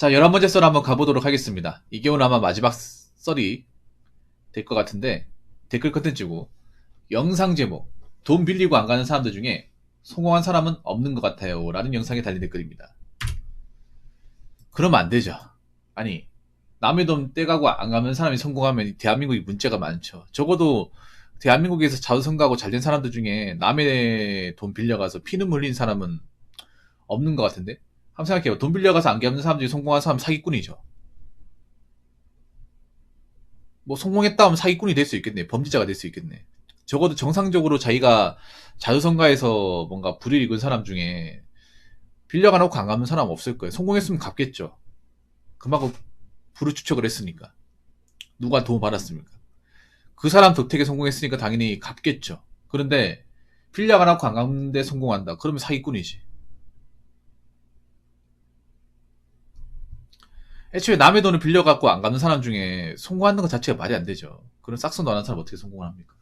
자, 11번째 썰 한번 가보도록 하겠습니다. 이게 오늘 아마 마지막 썰이 될 것 같은데, 댓글 컨텐츠고, 영상 제목, 돈 빌리고 안 가는 사람들 중에 성공한 사람은 없는 것 같아요. 라는 영상에 달린 댓글입니다. 그러면 안 되죠. 아니, 남의 돈 떼가고 안 가는 사람이 성공하면 대한민국이 문제가 많죠. 적어도 대한민국에서 자수성가하고 잘된 사람들 중에 남의 돈 빌려가서 피눈물 흘린 사람은 없는 것 같은데? 한번 생각해요. 돈 빌려가서 안 갚는 사람 중에 성공한 사람은 사기꾼이죠. 뭐 성공했다 하면 사기꾼이 될 수 있겠네. 범죄자가 될 수 있겠네. 적어도 정상적으로 자기가 자수성가해서 뭔가 불이익 입은 사람 중에 빌려가 놓고 안 갚는 사람 없을 거예요. 성공했으면 갚겠죠. 그만큼 부를 추적을 했으니까. 누가 도움 받았습니까? 그 사람 덕택에 성공했으니까 당연히 갚겠죠. 그런데 빌려가 놓고 안 갚는데 성공한다. 그러면 사기꾼이지. 애초에 남의 돈을 빌려갖고 안 갚는 사람 중에 성공하는 것 자체가 말이 안 되죠. 그런 싹선도 안 하는 사람 어떻게 성공을 합니까?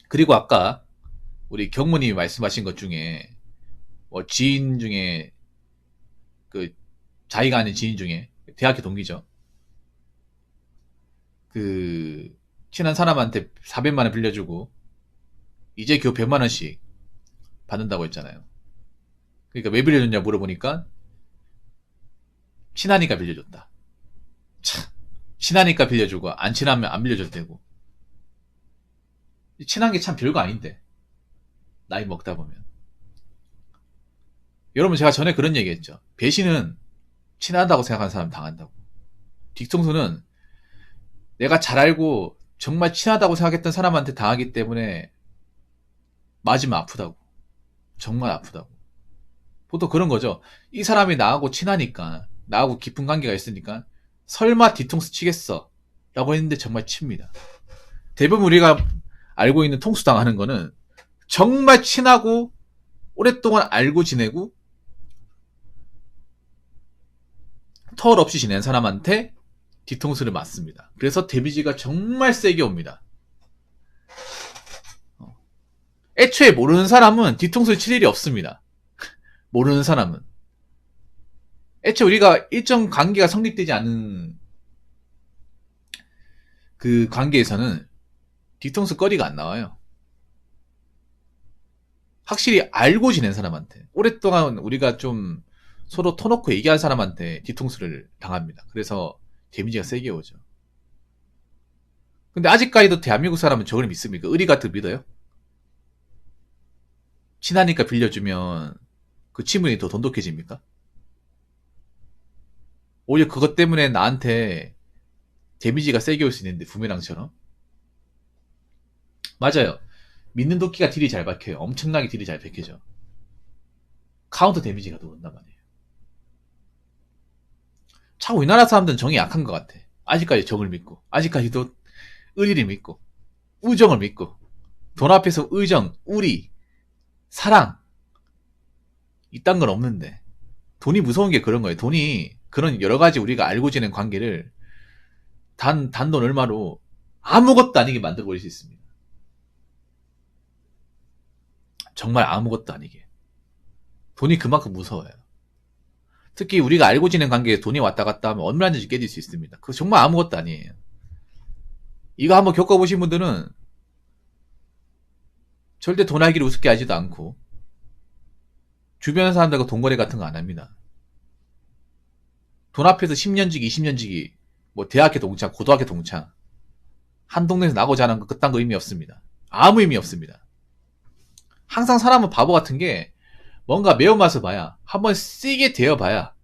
그리고 아까 우리 경무님이 말씀하신 것 중에 뭐 지인 중에 그 자기가 아는 지인 중에 대학교 동기죠. 그 친한 사람한테 400만 원 빌려주고 이제 겨우 100만 원씩 받는다고 했잖아요. 그러니까 왜 빌려줬냐 물어보니까 친하니까 빌려줬다. 참, 친하니까 빌려주고 안 친하면 안 빌려줘도 되고. 친한 게 참 별거 아닌데 나이 먹다 보면. 여러분 제가 전에 그런 얘기 했죠. 배신은 친하다고 생각하는 사람 당한다고. 뒤통수는 내가 잘 알고 정말 친하다고 생각했던 사람한테 당하기 때문에 맞으면 아프다고. 정말 아프다고. 보통 그런 거죠. 이 사람이 나하고 친하니까, 나하고 깊은 관계가 있으니까 설마 뒤통수 치겠어 라고 했는데 정말 칩니다. 대부분 우리가 알고 있는 통수 당하는 거는 정말 친하고 오랫동안 알고 지내고 털 없이 지낸 사람한테 뒤통수를 맞습니다. 그래서 데미지가 정말 세게 옵니다. 애초에 모르는 사람은 뒤통수를 칠 일이 없습니다. 모르는 사람은. 애초에 우리가 일정 관계가 성립되지 않은 그 관계에서는 뒤통수 거리가 안 나와요. 확실히 알고 지낸 사람한테, 오랫동안 우리가 좀 서로 터놓고 얘기한 사람한테 뒤통수를 당합니다. 그래서 데미지가 세게 오죠. 근데 아직까지도 대한민국 사람은 저걸 믿습니까? 의리 같은 거 믿어요? 친하니까 빌려주면 그 친분이 더 돈독해집니까? 오히려 그것 때문에 나한테 데미지가 세게 올 수 있는데, 부메랑처럼. 맞아요. 믿는 도끼가 딜이 잘 박혀요. 엄청나게 딜이 잘 박혀져. 카운터 데미지가 들어온단 말이에요. 참 우리나라 사람들은 정이 약한 것 같아. 아직까지 정을 믿고, 아직까지도 의리를 믿고, 우정을 믿고, 돈 앞에서 의정, 우리, 사랑, 이딴 건 없는데. 돈이 무서운 게 그런 거예요. 돈이 그런 여러 가지 우리가 알고 지낸 관계를 단돈 얼마로 아무것도 아니게 만들어 버릴 수 있습니다. 정말 아무것도 아니게. 돈이 그만큼 무서워요. 특히 우리가 알고 지낸 관계에 돈이 왔다 갔다 하면 얼마든지 깨질 수 있습니다. 그거 정말 아무것도 아니에요. 이거 한번 겪어보신 분들은 절대 돈 알기를 우습게 하지도 않고 주변 사람들과 돈거래 같은 거 안 합니다. 돈 앞에서 10년지기, 20년지기, 뭐 대학교 동창, 고등학교 동창, 한 동네에서 나고 자란 거 그딴 거 의미 없습니다. 아무 의미 없습니다. 항상 사람은 바보 같은 게 뭔가 매운맛을 봐야, 한번 세게 대어봐야,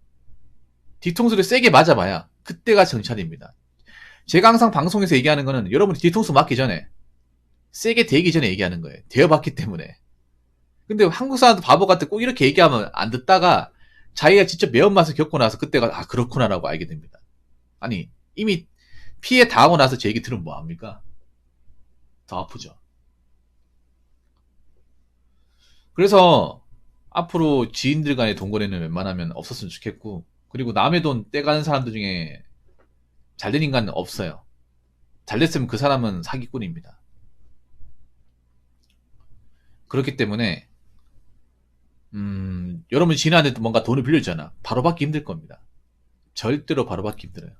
뒤통수를 세게 맞아봐야 그때가 정찰입니다. 제가 항상 방송에서 얘기하는 거는 여러분이 뒤통수 맞기 전에, 세게 대기 전에 얘기하는 거예요. 대어봤기 때문에. 근데 한국 사람도 바보 같아 꼭 이렇게 얘기하면 안 듣다가 자기가 직접 매운맛을 겪고 나서 그때가 아 그렇구나라고 알게 됩니다. 아니 이미 피해 당하고 나서 제 얘기 들으면 뭐합니까? 더 아프죠. 그래서 앞으로 지인들 간의 돈거래는 웬만하면 없었으면 좋겠고, 그리고 남의 돈 떼가는 사람들 중에 잘된 인간은 없어요. 잘됐으면 그 사람은 사기꾼입니다. 그렇기 때문에 여러분 지인한테 뭔가 돈을 빌려주잖아. 바로 받기 힘들 겁니다. 절대로 바로 받기 힘들어요.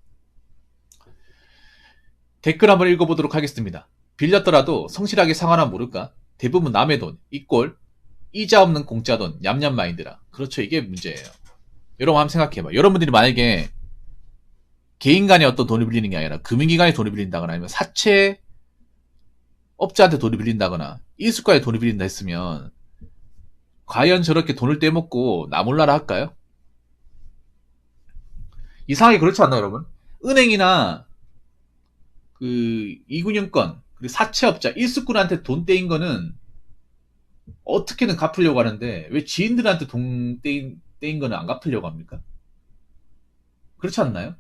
댓글 한번 읽어보도록 하겠습니다. 빌렸더라도 성실하게 상환하면 모를까? 대부분 남의 돈, 이꼴, 이자 없는 공짜 돈, 냠냠 마인드라. 그렇죠. 이게 문제예요. 여러분 한번 생각해봐. 여러분들이 만약에 개인 간에 어떤 돈을 빌리는 게 아니라 금융기관에 돈을 빌린다거나 아니면 사채 업자한테 돈을 빌린다거나 이수과에 돈을 빌린다 했으면 과연 저렇게 돈을 떼먹고 나 몰라라 할까요? 이상하게 그렇지 않나요, 여러분? 은행이나 그 이군영권 그리고 사채업자 일수꾼한테 돈 떼인 거는 어떻게든 갚으려고 하는데 왜 지인들한테 돈 떼인 거는 안 갚으려고 합니까? 그렇지 않나요?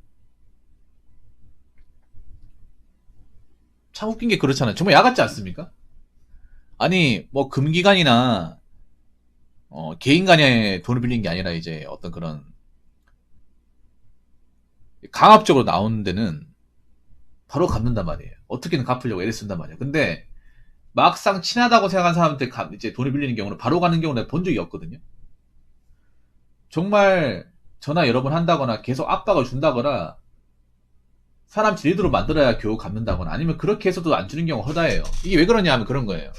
참 웃긴 게 그렇잖아요. 정말 야 같지 않습니까? 아니 뭐 금기관이나 개인 간에 돈을 빌린 게 아니라 이제 어떤 그런 강압적으로 나오는 데는 바로 갚는단 말이에요. 어떻게든 갚으려고 애를 쓴단 말이에요. 근데 막상 친하다고 생각한 사람한테 이제 돈을 빌리는 경우는 바로 가는 경우는 내가 본 적이 없거든요. 정말 전화 여러 번 한다거나 계속 압박을 준다거나 사람 제대로 만들어야 겨우 갚는다거나 아니면 그렇게 해서도 안 주는 경우가 허다해요. 이게 왜 그러냐 하면 그런 거예요.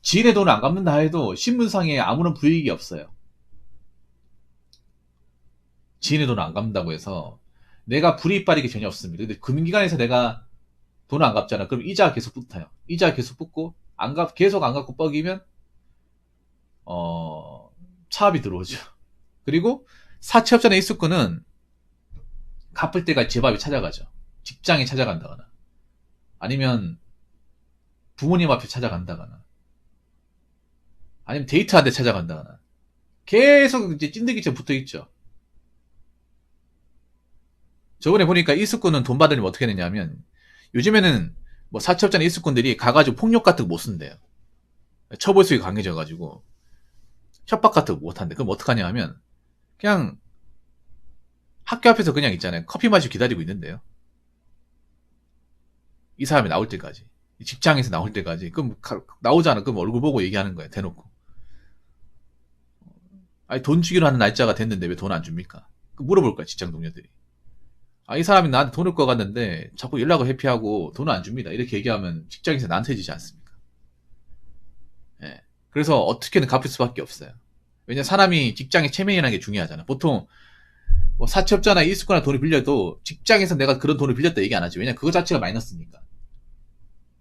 지인의 돈을 안 갚는다 해도 신분상에 아무런 불이익이 없어요. 지인의 돈을 안 갚는다고 해서 내가 불이익 받을 게 전혀 없습니다. 근데 금융기관에서 내가 돈을 안 갚잖아. 그럼 이자가 계속 붙어요. 이자가 계속 붙고 계속 안 갚고 뻐기면 차압이 들어오죠. 그리고 사채업자나 일수꾼은 갚을 때가 집 앞에 찾아가죠. 직장에 찾아간다거나 아니면 부모님 앞에 찾아간다거나 아니면 데이트하는데 찾아간다거나 계속 이제 찐득이처럼 붙어있죠. 저번에 보니까 일수꾼은 돈 받으려면 어떻게 되냐면 요즘에는 뭐 사채업자나 일수꾼들이 가가지고 폭력 같은 거 못 쓴대요. 처벌수익이 강해져가지고 협박 같은 거 못한대. 그럼 어떡하냐 하면 그냥 학교 앞에서 그냥 있잖아요. 커피 마시고 기다리고 있는데요. 이 사람이 나올 때까지. 직장에서 나올 때까지. 그럼 나오잖아. 그럼 얼굴 보고 얘기하는 거예요. 대놓고. 아니 돈 주기로 하는 날짜가 됐는데 왜 돈 안 줍니까? 물어볼 거야. 직장 동료들이. 이 사람이 나한테 돈을 꺼갔는데 자꾸 연락을 회피하고 돈을 안 줍니다. 이렇게 얘기하면 직장에서 난세지지 않습니까? 예. 그래서 어떻게든 갚을 수밖에 없어요. 왜냐 사람이 직장에 체면이라는 게 중요하잖아. 보통 뭐 사채업자나 일수거나 돈을 빌려도 직장에서 내가 그런 돈을 빌렸다 얘기 안 하지. 왜냐 그거 자체가 마이너스니까.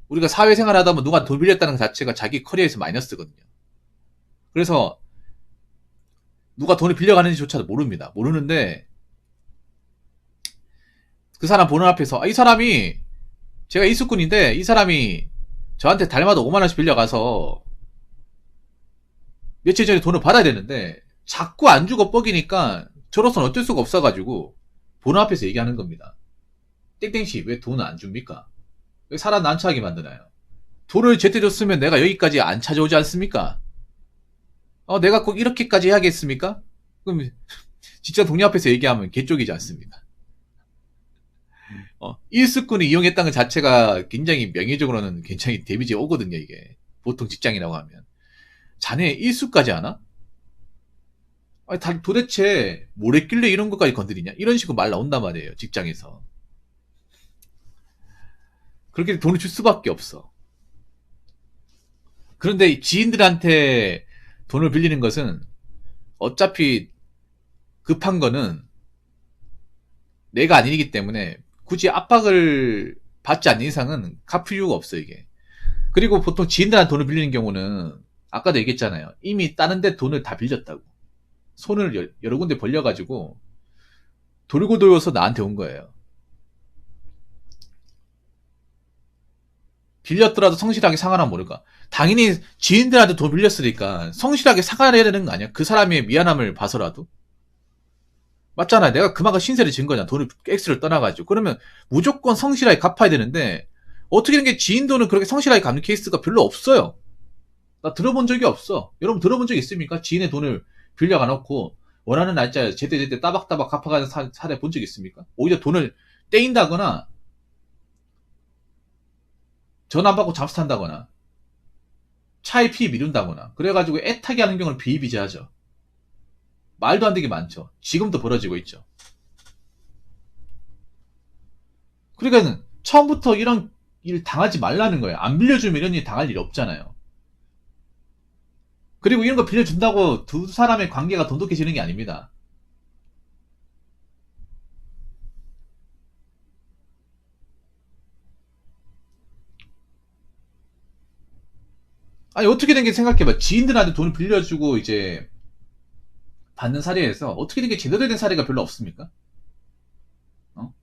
우리가 사회생활 하다 보면 누가 돈 빌렸다는 것 자체가 자기 커리어에서 마이너스거든요. 그래서 누가 돈을 빌려가는지조차도 모릅니다. 모르는데 그 사람 보는 앞에서 이 사람이 제가 일수꾼인데 이 사람이 저한테 달마다 5만 원씩 빌려가서 며칠 전에 돈을 받아야 되는데 자꾸 안 주고 뻐기니까 저로서는 어쩔 수가 없어가지고 보는 앞에서 얘기하는 겁니다. 땡땡씨 왜 돈을 안 줍니까? 왜 사람 난처하게 만드나요? 돈을 제때 줬으면 내가 여기까지 안 찾아오지 않습니까? 내가 꼭 이렇게까지 해야겠습니까? 그럼 진짜 동료 앞에서 얘기하면 개쪽이지 않습니까? 일수꾼을 이용했다는 것 자체가 굉장히 명예적으로는 굉장히 데미지 오거든요, 이게. 보통 직장이라고 하면. 자네 일수까지 하나? 도대체 뭘 했길래 이런 것까지 건드리냐? 이런 식으로 말 나온단 말이에요, 직장에서. 그렇게 돈을 줄 수밖에 없어. 그런데 지인들한테 돈을 빌리는 것은 어차피 급한 거는 내가 아니기 때문에 굳이 압박을 받지 않는 이상은 갚을 이유가 없어요, 이게. 그리고 보통 지인들한테 돈을 빌리는 경우는 아까도 얘기했잖아요. 이미 다른 데 돈을 다 빌렸다고. 손을 여러 군데 벌려가지고 돌고 돌려서 나한테 온 거예요. 빌렸더라도 성실하게 상환하면 모를까. 당연히 지인들한테 돈 빌렸으니까 성실하게 상환해야 되는 거 아니야? 그 사람의 미안함을 봐서라도. 맞잖아요. 내가 그만큼 신세를 진 거잖아. 돈을 X를 떠나가지고. 그러면 무조건 성실하게 갚아야 되는데 어떻게 된 게 지인 돈을 그렇게 성실하게 갚는 케이스가 별로 없어요. 나 들어본 적이 없어. 여러분 들어본 적 있습니까? 지인의 돈을 빌려가 놓고 원하는 날짜에 제때제때 따박따박 갚아가는 사례 본 적 있습니까? 오히려 돈을 떼인다거나 전화 안 받고 잠수 탄다거나 차에 피 미룬다거나 그래가지고 애타게 하는 경우는 비일비재하죠. 말도 안 되게 많죠. 지금도 벌어지고 있죠. 그러니까 처음부터 이런 일 당하지 말라는 거예요. 안 빌려주면 이런 일 당할 일이 없잖아요. 그리고 이런 거 빌려준다고 두 사람의 관계가 돈독해지는 게 아닙니다. 아니 어떻게 된 게 생각해봐. 지인들한테 돈을 빌려주고 이제 받는 사례에서 어떻게 된 게 제대로 된 사례가 별로 없습니까? 어?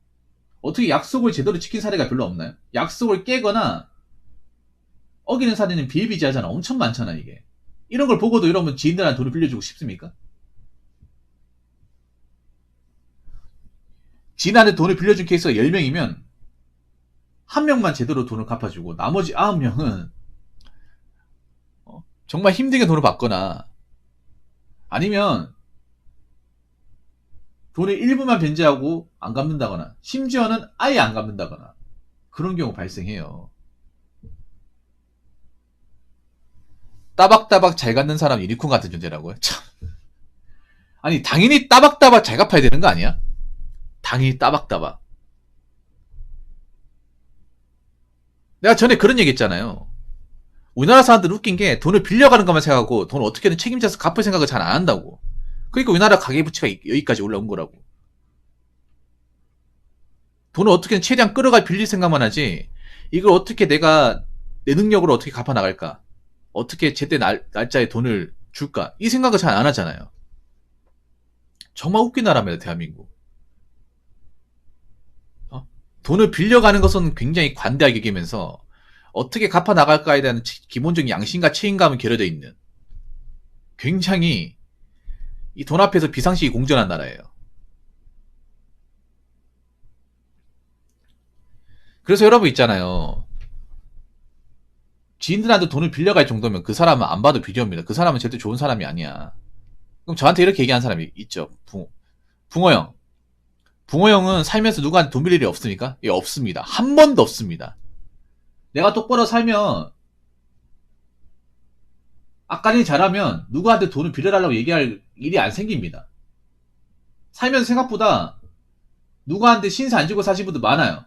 어떻게 약속을 제대로 지킨 사례가 별로 없나요? 약속을 깨거나 어기는 사례는 비일비재하잖아. 엄청 많잖아 이게. 이런 걸 보고도 이러면 지인들한테 돈을 빌려주고 싶습니까? 지인한테 돈을 빌려준 케이스가 10명이면 한 명만 제대로 돈을 갚아주고 나머지 9명은 정말 힘들게 돈을 받거나 아니면 돈의 일부만 변제하고 안 갚는다거나 심지어는 아예 안 갚는다거나 그런 경우 발생해요. 따박따박 잘 갚는 사람이 유니콘 같은 존재라고요? 참. 아니 당연히 따박따박 잘 갚아야 되는 거 아니야? 당연히 따박따박. 내가 전에 그런 얘기 했잖아요. 우리나라 사람들 웃긴 게 돈을 빌려가는 것만 생각하고 돈을 어떻게든 책임져서 갚을 생각을 잘 안 한다고. 그러니까 우리나라 가계부채가 여기까지 올라온 거라고. 돈을 어떻게든 최대한 끌어가 빌릴 생각만 하지 이걸 어떻게 내가 내 능력으로 어떻게 갚아 나갈까, 어떻게 제때 날짜에 돈을 줄까, 이 생각을 잘 안 하잖아요. 정말 웃긴 나라입니다 대한민국. 돈을 빌려가는 것은 굉장히 관대하게 여기면서 어떻게 갚아 나갈까에 대한 기본적인 양심과 책임감은 결여되어 있는 굉장히 이 돈 앞에서 비상식이 공존한 나라예요. 그래서 여러분 있잖아요. 지인들한테 돈을 빌려갈 정도면 그 사람은 안 봐도 비디오입니다. 그 사람은 절대 좋은 사람이 아니야. 그럼 저한테 이렇게 얘기하는 사람이 있죠. 붕어 형. 붕어 형은 살면서 누구한테 돈 빌릴 일이 없습니까? 예, 없습니다. 한 번도 없습니다. 내가 똑바로 살면 아까리 잘하면 누구한테 돈을 빌려달라고 얘기할 일이 안 생깁니다. 살면서 생각보다 누구한테 신세 안 지고 사신 분들 많아요.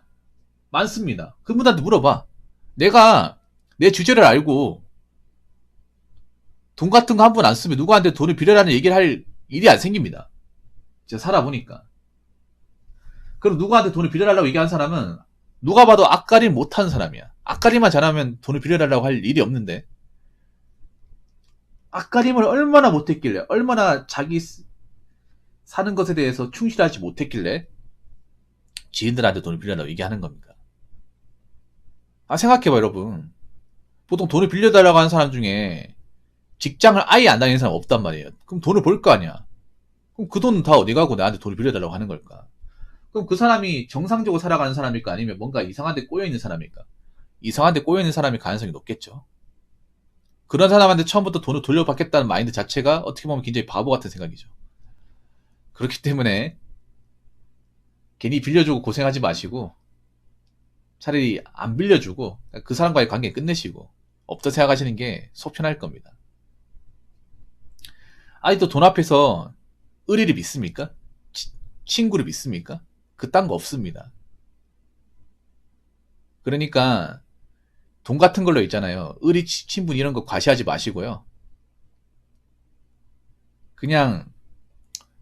많습니다. 그분한테 물어봐. 내가 내 주제를 알고 돈 같은 거 한 번 안 쓰면 누구한테 돈을 빌려라는 얘기를 할 일이 안 생깁니다. 제가 살아보니까. 그럼 누구한테 돈을 빌려달라고 얘기하는 사람은 누가 봐도 앞가림 못하는 사람이야. 앞가림만 잘하면 돈을 빌려달라고 할 일이 없는데 앞가림을 얼마나 못했길래, 얼마나 자기 사는 것에 대해서 충실하지 못했길래 지인들한테 돈을 빌려달라고 얘기하는 겁니까? 생각해봐 여러분. 보통 돈을 빌려달라고 하는 사람 중에 직장을 아예 안 다니는 사람 없단 말이에요. 그럼 돈을 벌 거 아니야. 그럼 그 돈은 다 어디 가고 나한테 돈을 빌려달라고 하는 걸까? 그럼 그 사람이 정상적으로 살아가는 사람일까? 아니면 뭔가 이상한 데 꼬여있는 사람일까? 이상한 데 꼬여있는 사람일 가능성이 높겠죠. 그런 사람한테 처음부터 돈을 돌려받겠다는 마인드 자체가 어떻게 보면 굉장히 바보 같은 생각이죠. 그렇기 때문에 괜히 빌려주고 고생하지 마시고 차라리 안 빌려주고 그 사람과의 관계 끝내시고 없다 생각하시는 게 속 편할 겁니다. 아직도 돈 앞에서 의리를 믿습니까? 친구를 믿습니까? 그딴 거 없습니다. 그러니까 돈 같은 걸로 있잖아요. 의리, 친분 이런 거 과시하지 마시고요. 그냥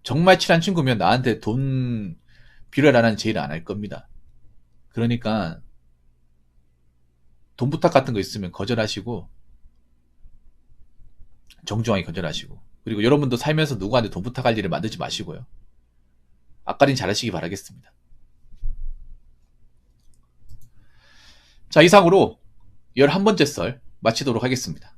정말 친한 친구면 나한테 돈 빌려라는 제의를 안 할 겁니다. 그러니까 돈 부탁 같은 거 있으면 거절하시고 정중하게 거절하시고, 그리고 여러분도 살면서 누구한테 돈 부탁할 일을 만들지 마시고요. 앞가림 잘하시기 바라겠습니다. 자, 이상으로 11번째 썰 마치도록 하겠습니다.